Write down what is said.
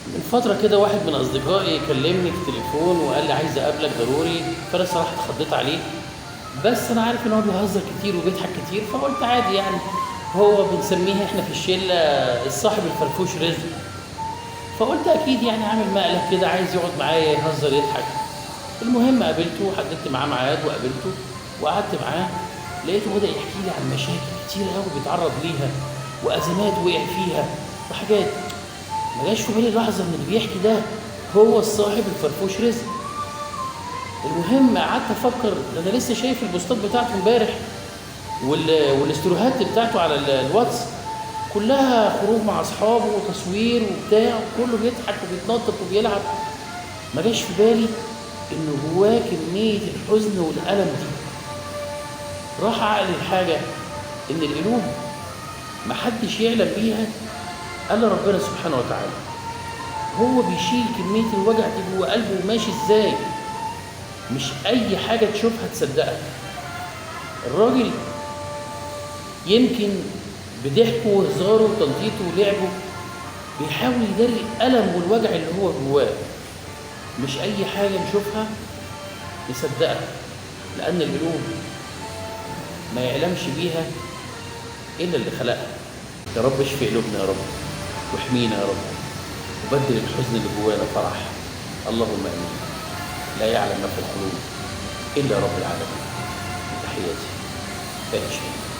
من فترة كده واحد من أصدقائي كلمني في التليفون وقال لي عايز أقابلك ضروري، فأنا صراحة اتخضيت عليه، بس أنا عارف إن هو بيهزر كتير وبيضحك كتير، فقلت عادي يعني. هو بنسميه إحنا في الشلة الصاحب الفرفوش رزق، فقلت أكيد يعني عامل مقلب كده عايز يقعد معايا يهزر يضحك. المهم قابلته وحددت معاه ميعاد وقابلته وقعدت معاه، لقيته بدأ يحكي لي عن مشاكل كتير قوي بيتعرض ليها وأزمات وقع فيها وحاجات. ما جاش في بالي لحظة إن اللي بيحكي ده هو الصاحب الفرفوش رزق. المهم قعدت أفكر، ده أنا لسه شايف البوستات بتاعته امبارح والاستوريهات بتاعته على الواتس، كلها خروج مع أصحابه وتصوير وبتاع، كله بيضحك وبيتنطط وبيلعب. ما جاش في بالي إن جواه كمية الحزن والألم دي. راح عقلي الحاجة إن القلوب محدش يعلم بيها إلا ربنا سبحانه وتعالى. هو بيشيل كمية الوجع دي جوه قلبه وماشي ازاي، مش أي حاجة تشوفها تصدقها. الراجل يمكن بضحكه وهزاره وتنطيطه ولعبه بيحاول يداري الألم والوجع اللي هو جواه. مش أي حاجة نشوفها نصدقها، لأن القلوب ما يعلمش بيها إلا اللي خلقها. يا رب اشفي قلوبنا يا رب، واحمينا يا رب، وبدل الحزن اللي جوانا فرح. اللهم امين. لا يعلم ما في القلوب الا رب العالمين. تحياتي. فارس شهيد.